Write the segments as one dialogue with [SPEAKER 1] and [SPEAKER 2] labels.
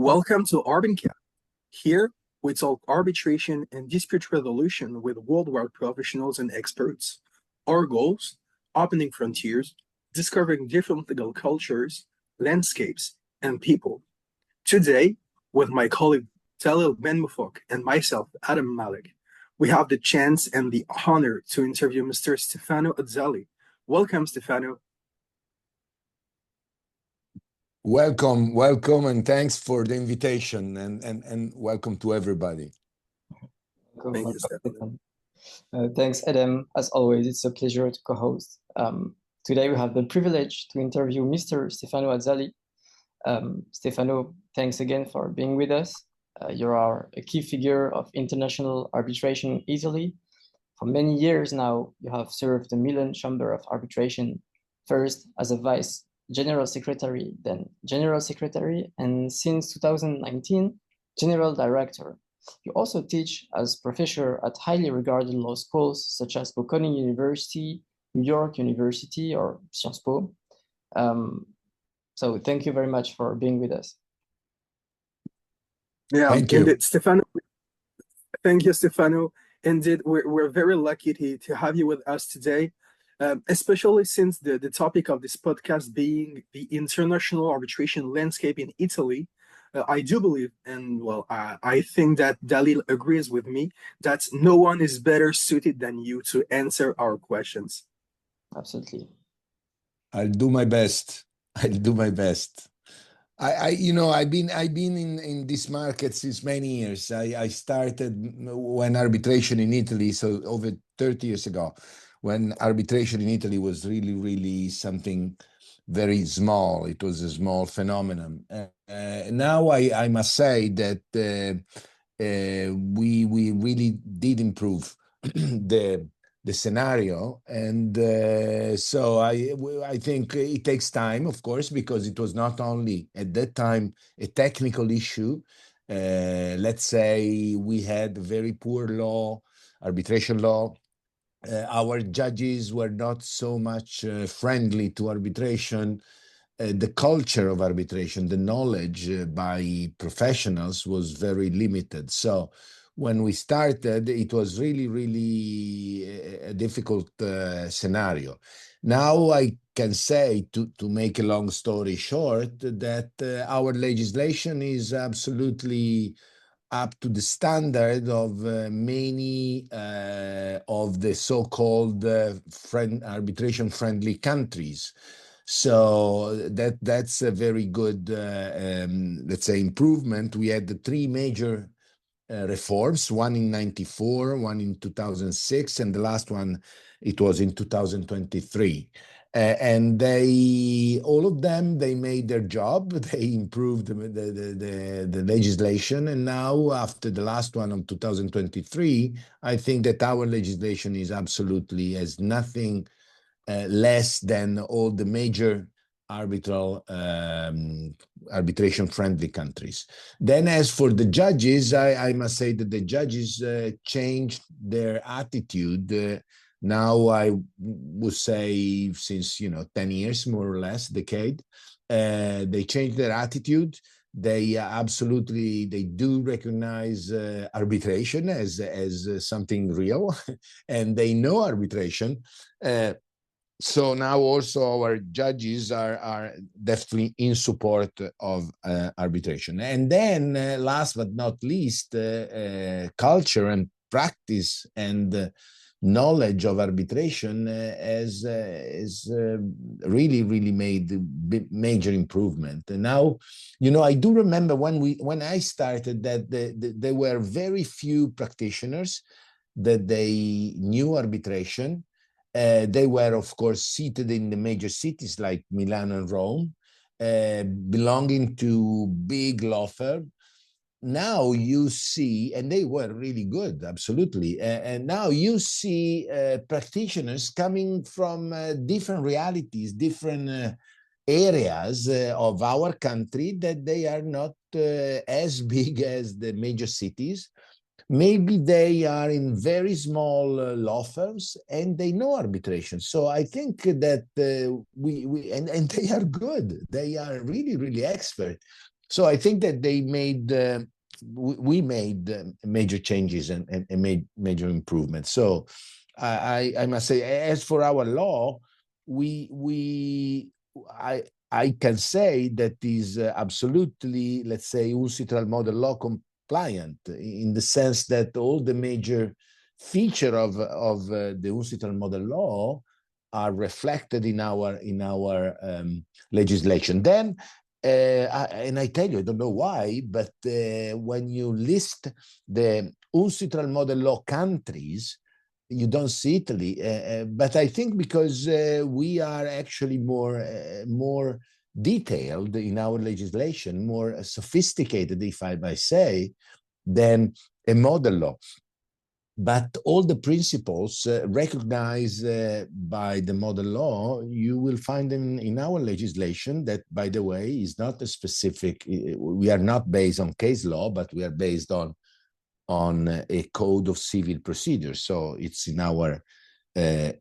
[SPEAKER 1] Welcome to Arb&Cast. Here, we talk arbitration and dispute resolution with worldwide professionals and experts. Our goals: opening frontiers, discovering different legal cultures, landscapes, and people. Today, with my colleague Dalil Benmouffok and myself, Adam Malek, we have the chance and the honor to interview Mr. Stefano Azzali. Welcome, Stefano.
[SPEAKER 2] Welcome, and thanks for the invitation, and welcome to everybody.
[SPEAKER 1] Thank you, Stefano.
[SPEAKER 3] Thanks, Adam. As always, it's a pleasure to co-host. Today we have the privilege to interview Mr. Stefano Azzali. Stefano, thanks again for being with us. You are a key figure of international arbitration in Italy. For many years now, you have served the Milan Chamber of Arbitration, first as a Vice General Secretary, then General Secretary, and since 2019, General Director. You also teach as professor at highly regarded law schools such as Bocconi University, New York University, or Sciences Po. So thank you very much for being with us.
[SPEAKER 1] Yeah,
[SPEAKER 2] Thank you.
[SPEAKER 1] Indeed, Stefano. Thank you, Stefano. Indeed, we're very lucky to have you with us today. Especially since the topic of this podcast being the international arbitration landscape in Italy. I do believe, and well, I think that Dalil agrees with me, that no one is better suited than you to answer our questions.
[SPEAKER 3] Absolutely.
[SPEAKER 2] I'll do my best. I've been in this market since many years. I started when arbitration in Italy, so over 30 years ago, when arbitration in Italy was really something very small. It was a small phenomenon. Now I must say that we really did improve the scenario, and so I think it takes time, of course, because it was not only at that time a technical issue. Let's say we had very poor law, arbitration law. Our judges were not so much friendly to arbitration. The culture of arbitration, the knowledge by professionals was very limited. So when we started, it was really a difficult scenario. Now I can say, to make a long story short, that our legislation is absolutely up to the standard of many of the so-called arbitration-friendly countries. So that's a very good, let's say, improvement. We had the three major reforms, one in 94, one in 2006, and the last one, it was in 2023. And all of them, they made their job. They improved the legislation. And now, after the last one of 2023, I think that our legislation is absolutely as nothing less than all the major arbitration-friendly countries. Then, as for the judges, I must say that the judges changed their attitude. Now I would say since 10 years, more or less, decade, they changed their attitude. They do recognize arbitration as something real, and they know arbitration. So now also our judges are definitely in support of arbitration. And then last but not least, culture and practice and knowledge of arbitration has really made major improvement. And now, I do remember when I started that there were very few practitioners that they knew arbitration. They were, of course, seated in the major cities like Milan and Rome, belonging to big law firms. Now you see, and they were really good, absolutely. And now you see practitioners coming from different realities, different areas of our country, that they are not as big as the major cities. Maybe they are in very small law firms and they know arbitration. So I think that and they are good. They are really expert. So I think that they made we made major changes and made major improvements. So I must say, as for our law, I can say that is absolutely, let's say, UNCITRAL model law compliant, in the sense that all the major feature of the UNCITRAL model law are reflected in our legislation. Then, and I tell you, I don't know why, but when you list the UNCITRAL model law countries, you don't see Italy. But I think because we are actually more detailed in our legislation, more sophisticated, if I may say, than a model law. But all the principles recognized by the model law, you will find them in our legislation that, by the way, is not a specific, we are not based on case law, but we are based on a code of civil procedure. So it's in our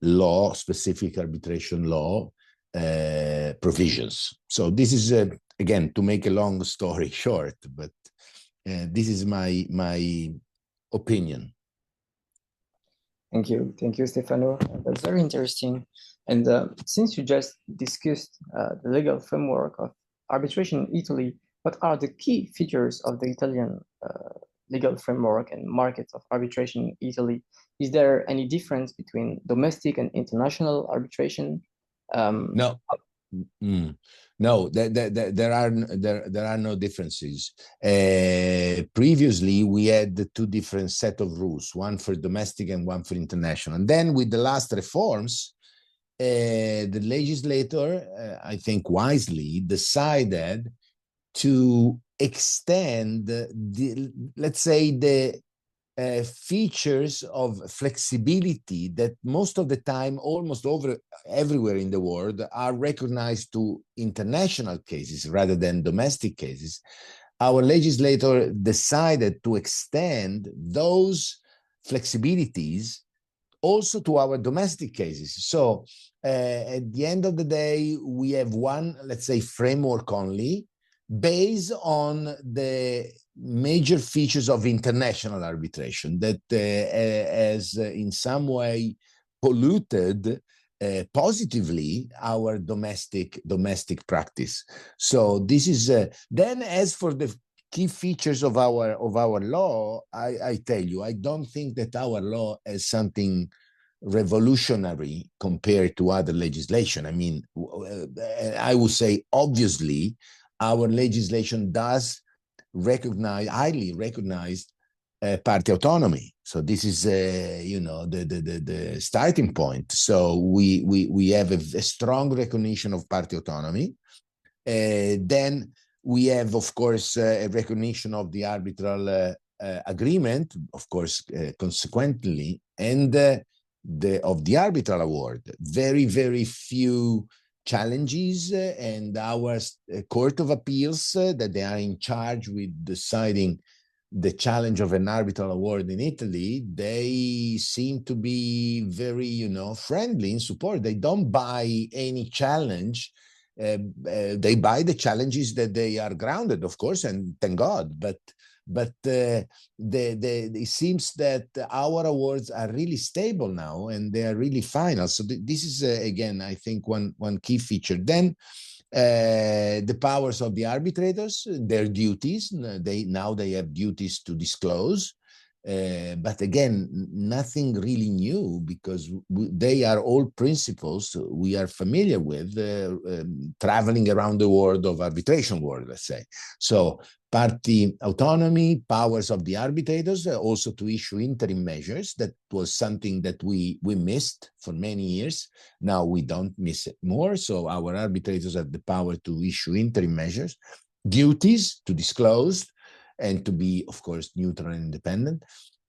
[SPEAKER 2] law, specific arbitration law provisions. So this is, again, to make a long story short, but this is my opinion.
[SPEAKER 3] Thank you, Stefano. That's very interesting. And since you just discussed the legal framework of arbitration in Italy, what are the key features of the Italian legal framework and market of arbitration in Italy? Is there any difference between domestic and international arbitration?
[SPEAKER 2] No. No, there are no differences. Previously, we had the two different set of rules, one for domestic and one for international. And then with the last reforms, the legislator, I think wisely, decided to extend let's say, the features of flexibility that most of the time, almost everywhere in the world, are recognized to international cases rather than domestic cases. Our legislator decided to extend those flexibilities also to our domestic cases. So at the end of the day, we have one, let's say, framework only, based on the major features of international arbitration that has in some way polluted positively our domestic practice. So this is then, as for the key features of our law, I tell you, I don't think that our law has something revolutionary compared to other legislation. I mean, I would say, obviously, our legislation does highly recognize party autonomy. So this is, the starting point. So we have a strong recognition of party autonomy. Then we have, of course, a recognition of the arbitral agreement, of course, consequently, and of the arbitral award. Very, very few challenges, and our Court of Appeals that they are in charge with deciding the challenge of an arbitral award in Italy, they seem to be very, friendly in support. They don't buy any challenge. They buy the challenges that they are grounded, of course, and thank God. But it seems that our awards are really stable now, and they are really final. So this is again, I think, one key feature. Then the powers of the arbitrators, their duties. They have duties to disclose. But again, nothing really new, because they are all principles we are familiar with, traveling around the world of arbitration world, let's say. So party autonomy, powers of the arbitrators, also to issue interim measures. That was something that we missed for many years. Now we don't miss it more. So our arbitrators have the power to issue interim measures, duties to disclose, and to be, of course, neutral and independent.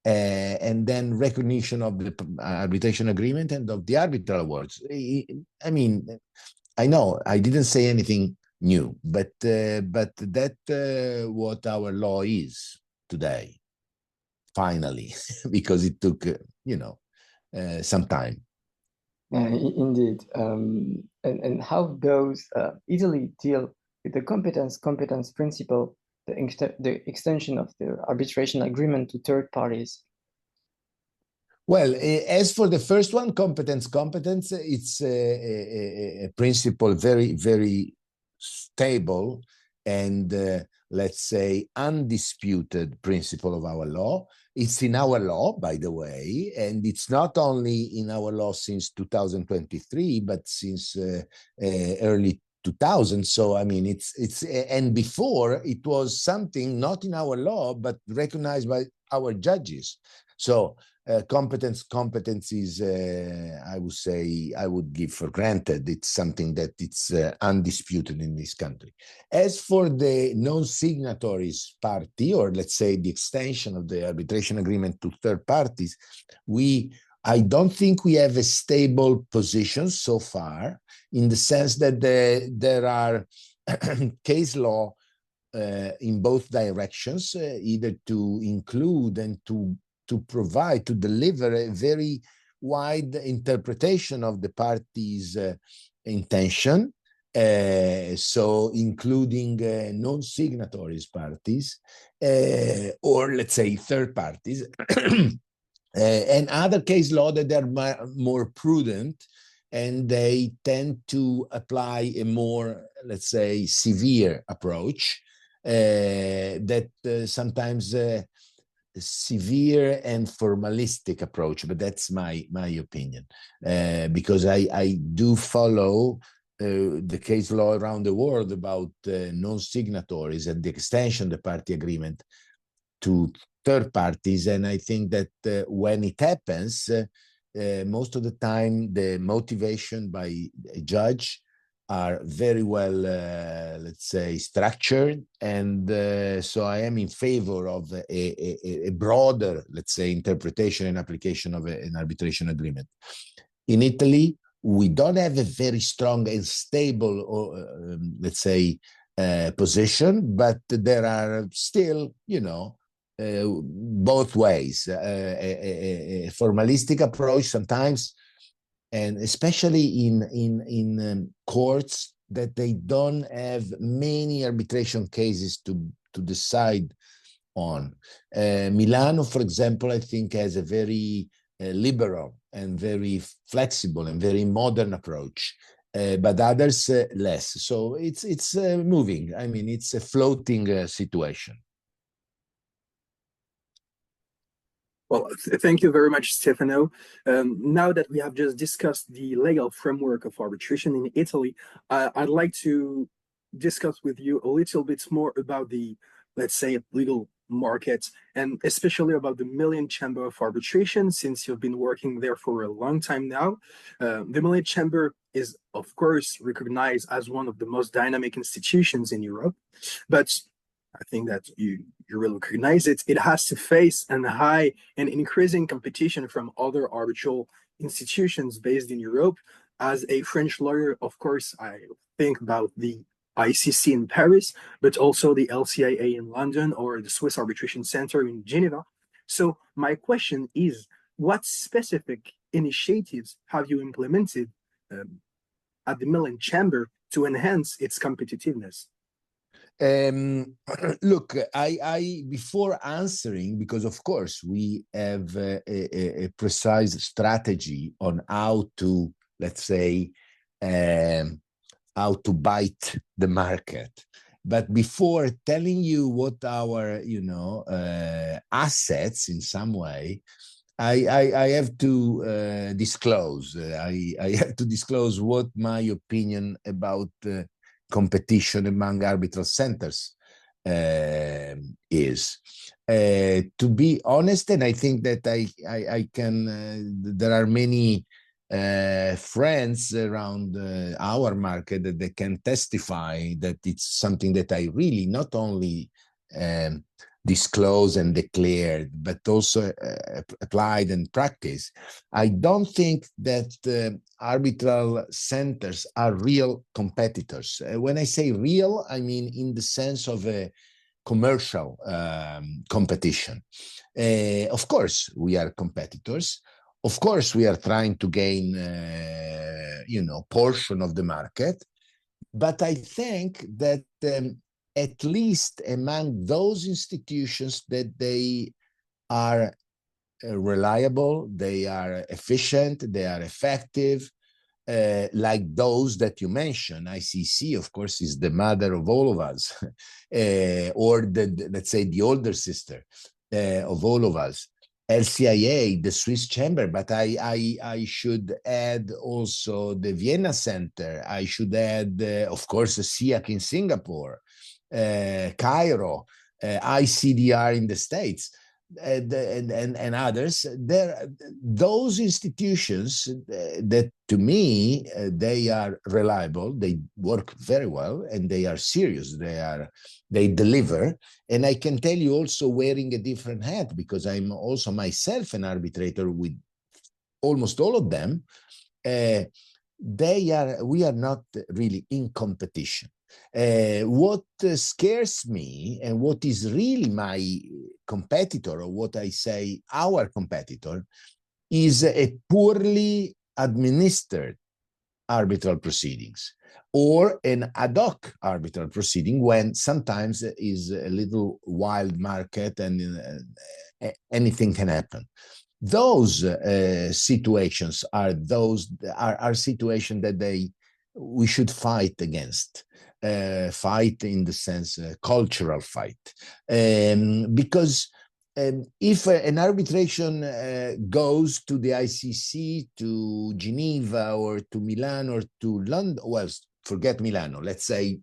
[SPEAKER 2] And then recognition of the arbitration agreement and of the arbitral awards. I mean, I know I didn't say anything new, but that what our law is today, finally, because it took, some time.
[SPEAKER 3] Indeed. And how does Italy deal with the competence principle the extension of the arbitration agreement to third parties?
[SPEAKER 2] Well, as for the first one, competence, it's a principle very, very stable and let's say undisputed principle of our law. It's in our law, by the way, and it's not only in our law since 2023, but since early 2000. So, I mean, and before it was something not in our law, but recognized by our judges. So, competence is, I would say, I would give for granted. It's something that it's undisputed in this country. As for the non-signatories party, or let's say the extension of the arbitration agreement to third parties, I don't think we have a stable position so far, in the sense that there are case law in both directions, either to include and to provide, to deliver a very wide interpretation of the party's intention, so including non-signatories parties, or let's say third parties, and other case law that are more prudent, and they tend to apply a more, let's say, severe approach, that sometimes severe and formalistic approach, but that's my opinion, because I do follow the case law around the world about non-signatories and the extension of the party agreement to third parties, and I think that when it happens, most of the time the motivation by a judge are very well, let's say, structured, and so I am in favor of a broader, let's say, interpretation and application of an arbitration agreement. In Italy, we don't have a very strong and stable, or let's say, position, but there are still, both ways, a formalistic approach sometimes, and especially in courts that they don't have many arbitration cases to decide on. Milano, for example, I think has a very liberal and very flexible and very modern approach, but others less. So it's moving. I mean, it's a floating situation.
[SPEAKER 1] Well, thank you very much, Stefano. Now that we have just discussed the legal framework of arbitration in Italy, I'd like to discuss with you a little bit more about the, let's say, legal market, and especially about the Milan Chamber of Arbitration, since you've been working there for a long time now. The Milan Chamber is, of course, recognized as one of the most dynamic institutions in Europe, but I think that you will recognize it. It has to face a high and increasing competition from other arbitral institutions based in Europe. As a French lawyer, of course, I think about the ICC in Paris, but also the LCIA in London or the Swiss Arbitration Center in Geneva. So my question is, what specific initiatives have you implemented at the Milan Chamber to enhance its competitiveness?
[SPEAKER 2] Look, I before answering, because of course we have a precise strategy on how to, let's say, how to bite the market. But before telling you what our, assets in some way, I have to disclose. I have to disclose what my opinion about competition among arbitral centers is. To be honest, and I think that I can, there are many friends around our market that they can testify that it's something that I really not only disclosed and declared, but also applied and practiced. I don't think that arbitral centers are real competitors. When I say real, I mean in the sense of a commercial competition. Of course, we are competitors. Of course, we are trying to gain, portion of the market. But I think that at least among those institutions that they are reliable, they are efficient, they are effective, like those that you mentioned. ICC, of course, is the mother of all of us, or let's say the older sister of all of us. LCIA, the Swiss Chamber, but I should add also the Vienna Center. I should add, of course, the SIAC in Singapore, Cairo, ICDR in the States, and others. Those institutions that, to me, they are reliable, they work very well, and they are serious. They deliver. And I can tell you, also wearing a different hat, because I'm also myself an arbitrator with almost all of them. We are not really in competition. What scares me, and what is really my competitor, or what I say our competitor, is a poorly administered arbitral proceedings, or an ad hoc arbitral proceeding, when sometimes is a little wild market and anything can happen. Those situations are situations that we should fight against. Fight in the sense cultural fight, because if an arbitration goes to the ICC, to Geneva, or to Milan, or to London, well, forget Milano, let's say,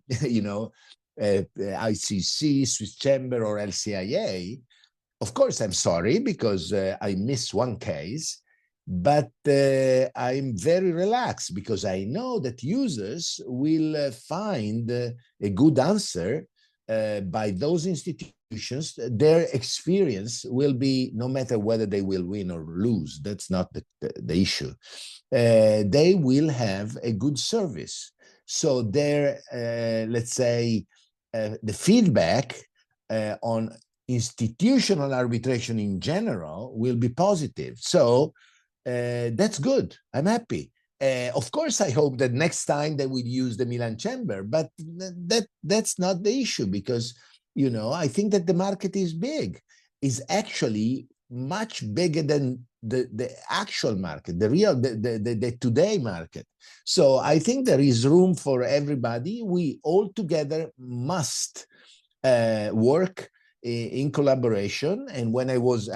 [SPEAKER 2] ICC, Swiss Chamber, or LCIA, of course, I'm sorry, because I missed one case, but I'm very relaxed, because I know that users will find a good answer by those institutions. Their experience will be, no matter whether they will win or lose, that's not the issue. They will have a good service. So their, let's say, the feedback on institutional arbitration in general will be positive. So that's good. I'm happy. Of course, I hope that next time they will use the Milan Chamber, but that's not the issue, because, I think that the market is big. Is actually much bigger than the actual market, the today market. So I think there is room for everybody. We all together must work in collaboration. And when I was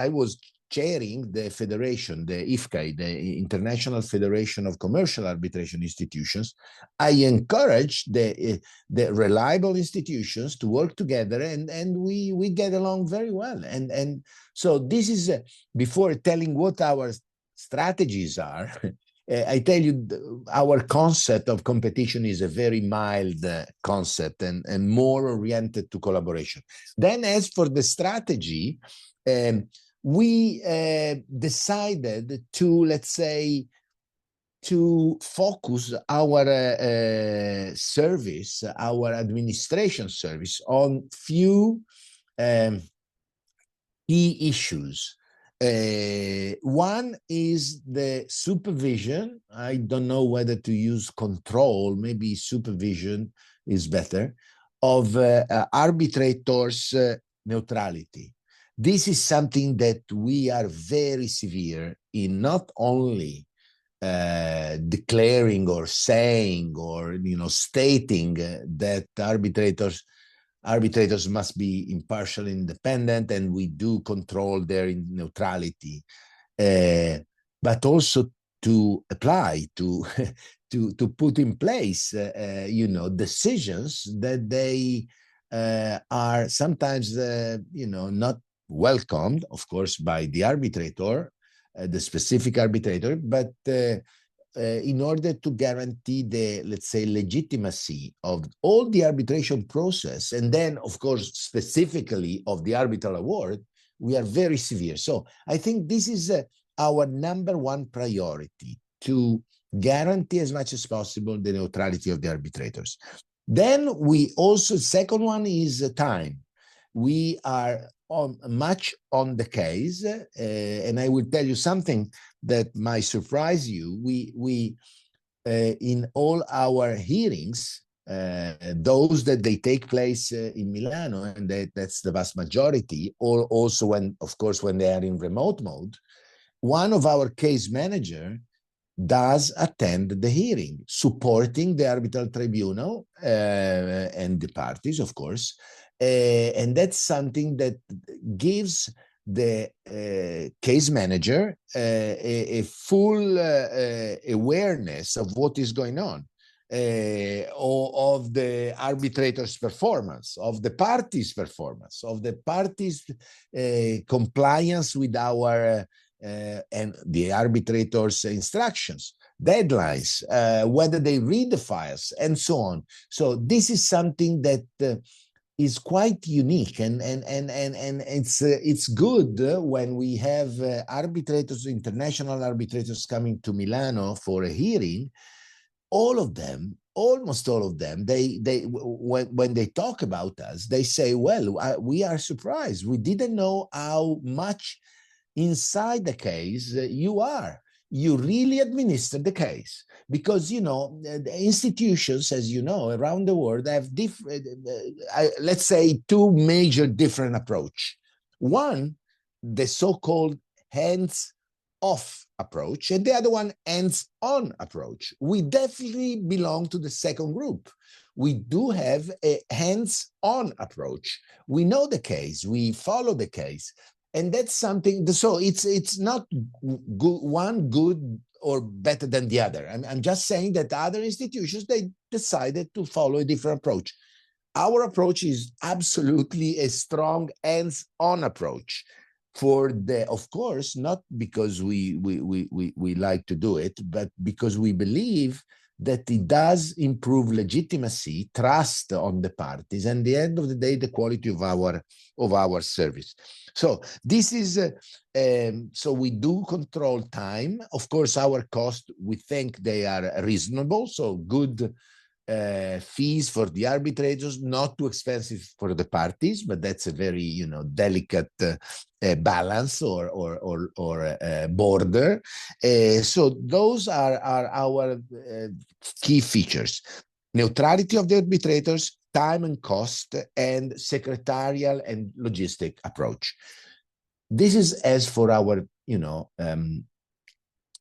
[SPEAKER 2] chairing the federation, the IFCAI, the International Federation of Commercial Arbitration Institutions, I encouraged the reliable institutions to work together, and we get along very well. And so this is, before telling what our strategies are, I tell you, our concept of competition is a very mild concept, and more oriented to collaboration. Then, as for the strategy, we decided to, let's say, to focus our service, our administration service, on few key issues. One is the supervision. I don't know whether to use control, maybe supervision is better, of arbitrators' neutrality. This is something that we are very severe in, not only declaring or saying or stating that arbitrators must be impartial, independent, and we do control their neutrality, but also to apply, to put in place, decisions that they are sometimes, not welcomed, of course, by the arbitrator, the specific arbitrator, but in order to guarantee the, let's say, legitimacy of all the arbitration process, and then, of course, specifically of the arbitral award, we are very severe. So I think this is our number one priority, to guarantee as much as possible the neutrality of the arbitrators. Then we also, second one is time. We are much on the case, and I will tell you something that might surprise you. We in all our hearings, those that they take place in Milano, and that's the vast majority, or also when, of course, when they are in remote mode, one of our case manager does attend the hearing, supporting the arbitral tribunal and the parties, of course. And that's something that gives the case manager a full awareness of what is going on, of the arbitrator's performance, of the party's performance, of the party's compliance with our and the arbitrator's instructions, deadlines, whether they read the files, and so on. So this is something that is quite unique, and it's good when we have arbitrators, international arbitrators coming to Milano for a hearing. All of them, almost all of them, when they talk about us, they say, well, we are surprised. We didn't know how much inside the case you really administer the case, because the institutions, as you know, around the world have different, let's say, two major different approach. One, the so-called hands-off approach, and the other one, hands-on approach. We definitely belong to the second group. We do have a hands-on approach. We know the case, we follow the case. And that's something, so it's not one good or better than the other. I'm just saying that other institutions, they decided to follow a different approach. Our approach is absolutely a strong hands-on approach for the, of course, not because we like to do it, but because we believe that it does improve legitimacy, trust on the parties, and at the end of the day, the quality of our service. So this is, so we do control time. Of course, our cost, we think they are reasonable, so good fees for the arbitrators, not too expensive for the parties, but that's a very, delicate balance or border. So those are our key features: neutrality of the arbitrators, time and cost, and secretarial and logistic approach. This is as for our,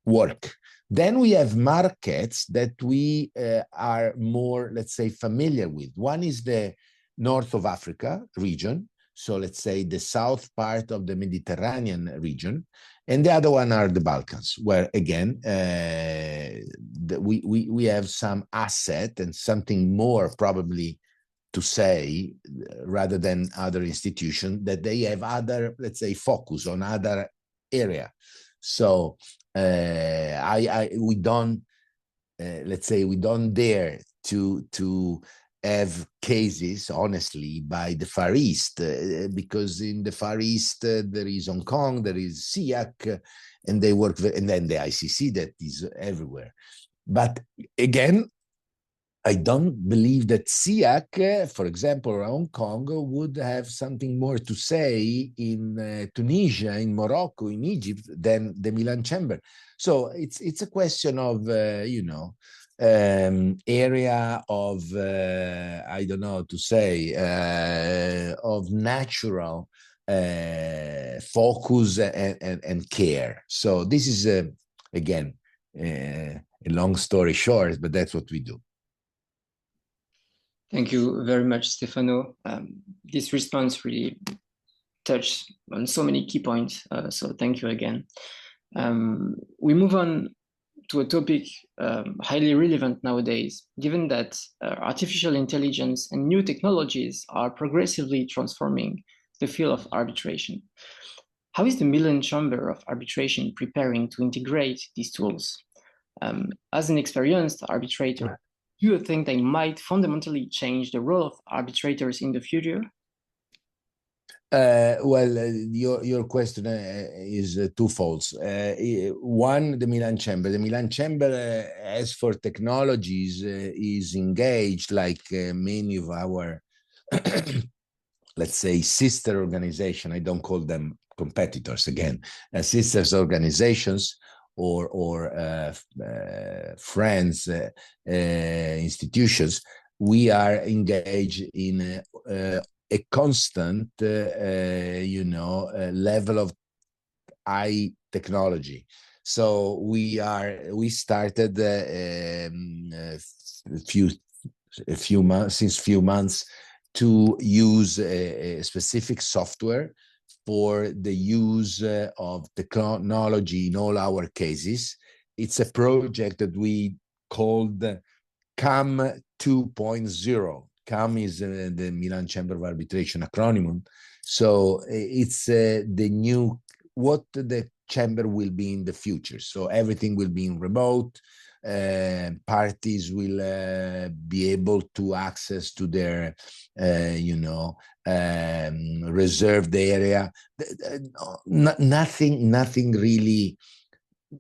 [SPEAKER 2] work. Then we have markets that we are more, let's say, familiar with. One is the North of Africa region, so let's say the south part of the Mediterranean region, and the other one are the Balkans, where again we have some asset and something more probably to say rather than other institutions, that they have other, let's say, focus on other area. So we don't, let's say, we don't dare to have cases, honestly, by the Far East, because in the Far East there is Hong Kong, there is SIAC, and they work, and then the ICC that is everywhere. But again, I don't believe that SIAC, for example, or Hong Kong, would have something more to say in Tunisia, in Morocco, in Egypt than the Milan Chamber. So it's a question of, area of, I don't know to say, of natural focus and care. So this is, again, a long story short, but that's what we do.
[SPEAKER 3] Thank you very much, Stefano. This response really touched on so many key points, so thank you again. We move on to a topic highly relevant nowadays, given that artificial intelligence and new technologies are progressively transforming the field of arbitration. How is the Milan Chamber of Arbitration preparing to integrate these tools? As an experienced arbitrator, do you think they might fundamentally change the role of arbitrators in the future?
[SPEAKER 2] Well, your question is twofold. One, the Milan Chamber. The Milan Chamber, as for technologies, is engaged like many of our, let's say, sister organization. I don't call them competitors, again, sisters organizations or friends, institutions, we are engaged in a constant, level of high technology. So we started a few months to use a specific software for the use of technology in all our cases. It's a project that we called CAM 2.0. CAM is the Milan Chamber of Arbitration acronym. So it's the new, what the chamber will be in the future. So everything will be in remote. Parties will be able to access to their, reserved area. Nothing really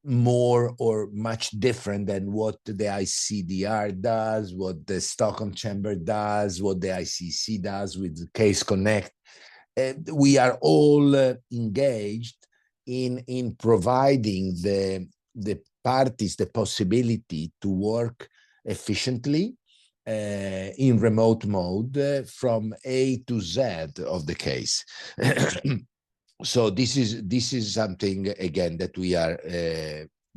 [SPEAKER 2] more or much different than what the ICDR does, what the Stockholm Chamber does, what the ICC does with Case Connect. We are all engaged in providing the parties the possibility to work efficiently in remote mode from A to Z of the case. So this is something again that we are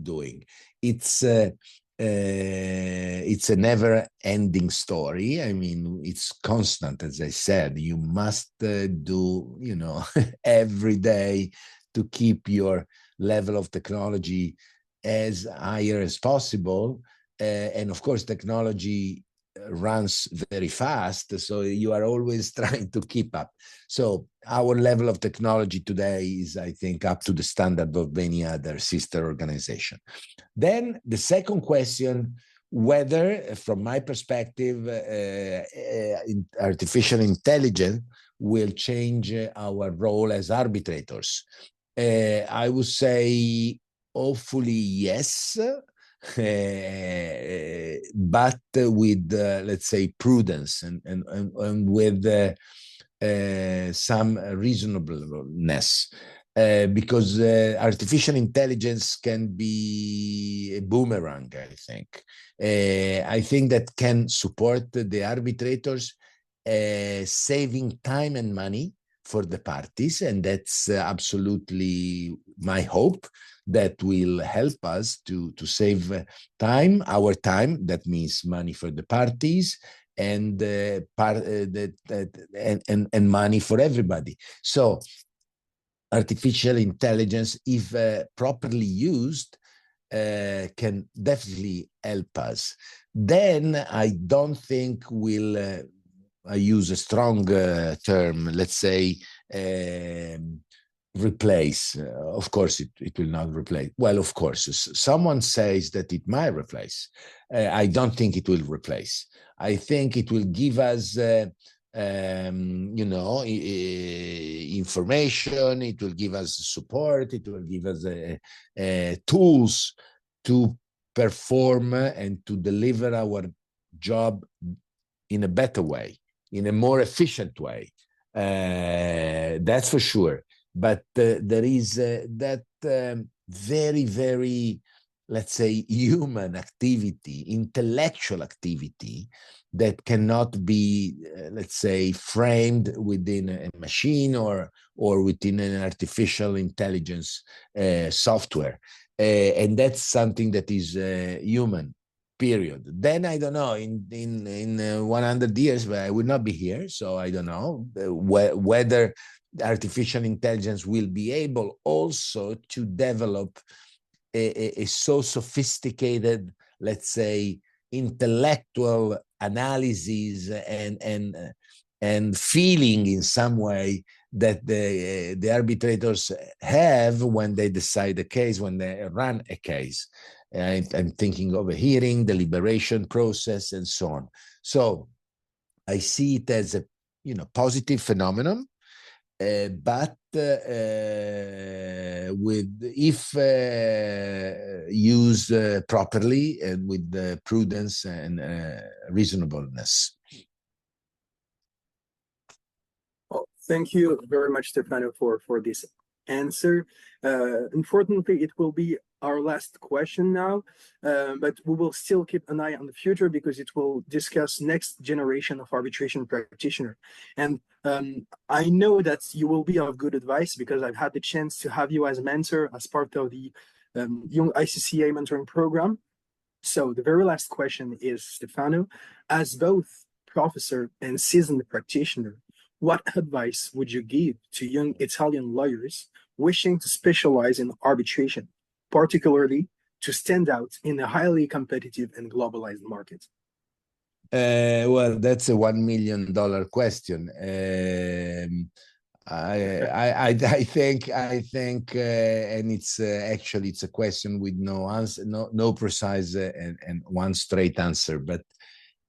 [SPEAKER 2] doing. It's a never-ending story. I mean, it's constant, as I said. You must do, every day to keep your level of technology as higher as possible. And of course, technology runs very fast, so you are always trying to keep up. So our level of technology today is, I think, up to the standard of any other sister organization. Then the second question, whether, from my perspective, artificial intelligence will change our role as arbitrators. I would say, hopefully, yes. But with let's say prudence and with some reasonableness, because artificial intelligence can be a boomerang. I think that can support the arbitrators, saving time and money for the parties, and that's absolutely my hope. That will help us to save time, our time. That means money for the parties and and money for everybody. So artificial intelligence, if properly used, can definitely help us. Then I don't think we'll, I use a strong term, let's say, replace. Of course, it will not replace. Well, of course, someone says that it might replace. I don't think it will replace. I think it will give us, information. It will give us support. It will give us tools to perform and to deliver our job in a better way, in a more efficient way. That's for sure. But there is that very, very, let's say, human activity, intellectual activity that cannot be, let's say, framed within a machine or within an artificial intelligence software. And that's something that is human, period. Then I don't know, in 100 years, but I will not be here, so I don't know whether artificial intelligence will be able also to develop a so sophisticated, let's say, intellectual analysis and feeling in some way that the arbitrators have when they decide a case, when they run a case. I'm thinking of a hearing, deliberation process, and so on. So I see it as a positive phenomenon. But if used properly and with prudence and reasonableness.
[SPEAKER 1] Well, thank you very much, Stefano, for this answer. Unfortunately, it will be our last question now, but we will still keep an eye on the future because it will discuss next generation of arbitration practitioner. And I know that you will be of good advice because I've had the chance to have you as a mentor as part of the Young ICCA mentoring program. So the very last question is, Stefano, as both professor and seasoned practitioner, what advice would you give to young Italian lawyers wishing to specialize in arbitration, particularly to stand out in a highly competitive and globalized market?
[SPEAKER 2] Well, that's a $1 million question. I think, and it's actually it's a question with no answer, no precise and one straight answer. But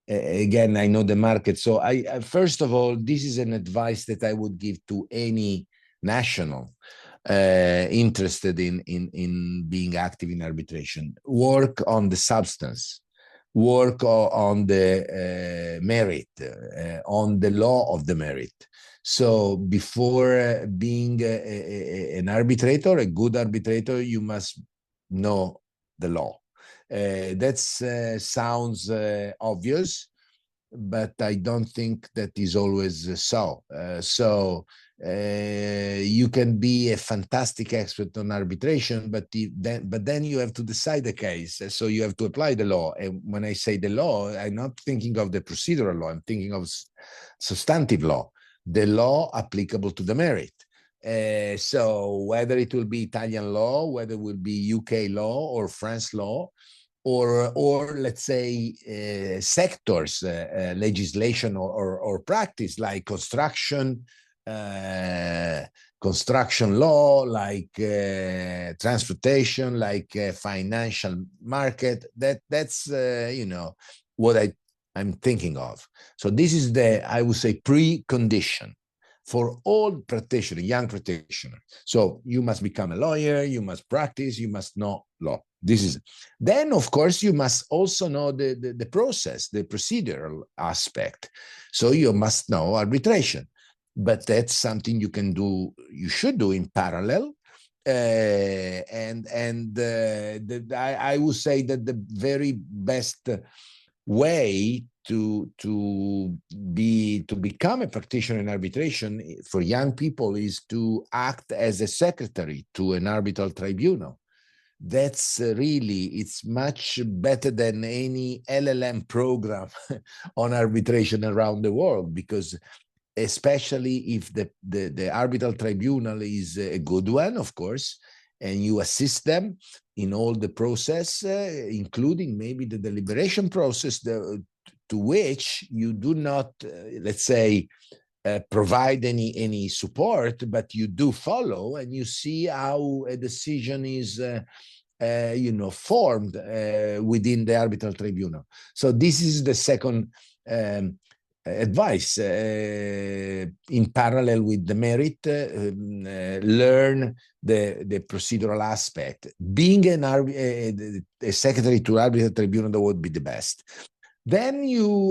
[SPEAKER 2] again, I know the market, so I first of all, this is an advice that I would give to any national interested in being active in arbitration. Work on the substance. Work on the merit, on the law of the merit. So before being an arbitrator, a good arbitrator, you must know the law. That sounds obvious, but I don't think that is always so. You can be a fantastic expert on arbitration, but then you have to decide the case. So you have to apply the law. And when I say the law, I'm not thinking of the procedural law. I'm thinking of substantive law, the law applicable to the merit. So whether it will be Italian law, whether it will be UK law or French law, or let's say sectors, legislation or practice like construction law, like transportation, like financial market. That's you know what I'm thinking of. So this is I would say precondition for all practitioners, young practitioners. So you must become a lawyer, you must practice, you must know law. This is then, of course, you must also know the process, the procedural aspect. So you must know arbitration, but that's something you can do, you should do in parallel. I would say that the very best way to become a practitioner in arbitration for young people is to act as a secretary to an arbitral tribunal. That's really, it's much better than any LLM program on arbitration around the world, because especially if the arbitral tribunal is a good one, of course, and you assist them in all the process, including maybe the deliberation process, to which you do not, let's say, provide any support, but you do follow, and you see how a decision is formed within the arbitral tribunal. So this is the second advice. In parallel with the merit, learn the procedural aspect. Being a secretary to arbitral tribunal, that would be the best. Then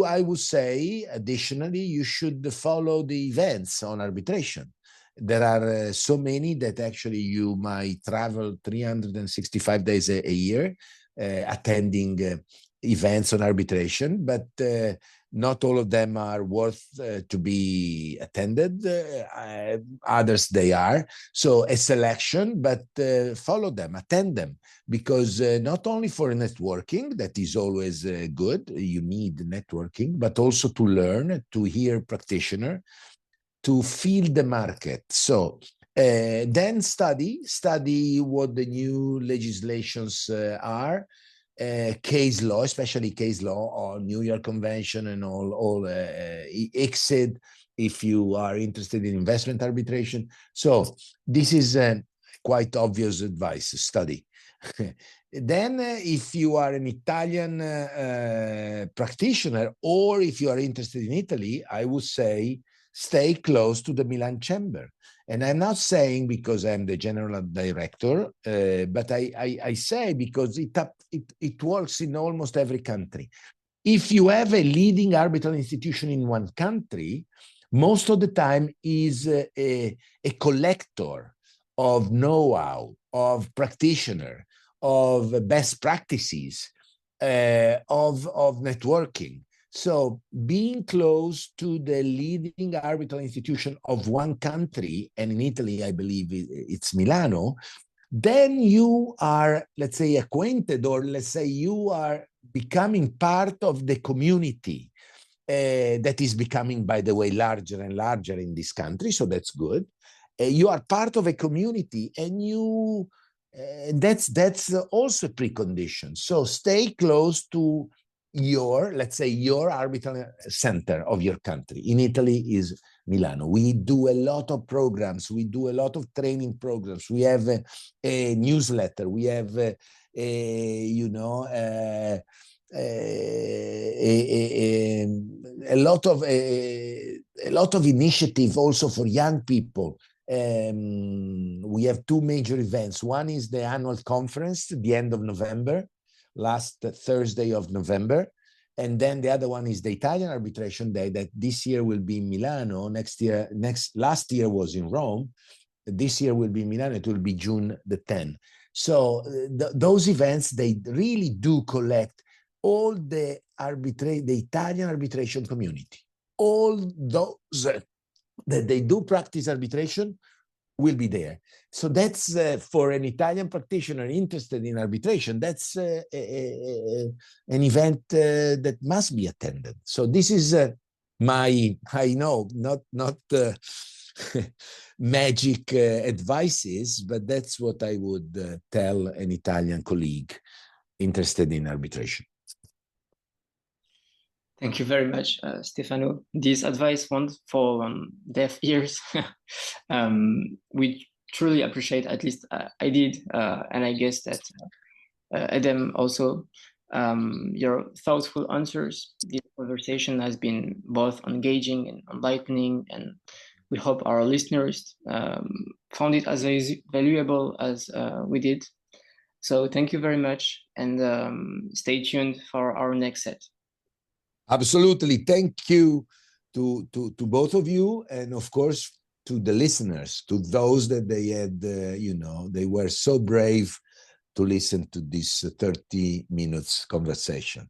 [SPEAKER 2] I would say, additionally, you should follow the events on arbitration. There are so many that actually you might travel 365 days a year attending events on arbitration, but not all of them are worth to be attended. Others they are. So a selection, but follow them, attend them, because not only for networking, that is always good, you need networking, but also to learn, to hear practitioner, to feel the market. So then study what the new legislations are. Case law, especially case law or New York Convention and all ICSID, if you are interested in investment arbitration. So this is quite obvious advice, study. Then if you are an Italian practitioner, or if you are interested in Italy, I would say stay close to the Milan Chamber. And I'm not saying because I'm the general director, but I say because it works in almost every country. If you have a leading arbitral institution in one country, most of the time is a collector of know-how, of practitioner, of best practices, of networking. So being close to the leading arbitral institution of one country, and in Italy, I believe it's Milano, then you are, let's say, acquainted, or let's say you are becoming part of the community that is becoming, by the way, larger and larger in this country. So that's good. You are part of a community, and you that's also a precondition. So stay close to your, let's say, your arbitral center of your country. In Italy is Milano. We do a lot of programs. We do a lot of training programs. We have a newsletter. We have, a lot of initiative also for young people. We have two major events. One is the annual conference at the end of November, last Thursday of November. And then the other one is the Italian Arbitration Day that this year will be in Milano. Last year was in Rome. This year will be in Milano. It will be June the 10th. So those events, they really do collect all the Italian arbitration community. All those that they do practice arbitration will be there. So that's for an Italian practitioner interested in arbitration, that's an event that must be attended. So this is my, I know, not magic advices, but that's what I would tell an Italian colleague interested in arbitration.
[SPEAKER 3] Thank you very much, Stefano. This advice won't fall on deaf ears. We truly appreciate, at least I did, and I guess that Edem also, your thoughtful answers. This conversation has been both engaging and enlightening, and we hope our listeners found it as valuable as we did. So thank you very much, and stay tuned for our next set.
[SPEAKER 2] Absolutely. Thank you to both of you, and of course to the listeners, to those that they had, they were so brave to listen to this 30 minutes conversation.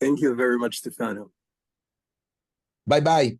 [SPEAKER 1] Thank you very much, Stefano.
[SPEAKER 2] Bye-bye.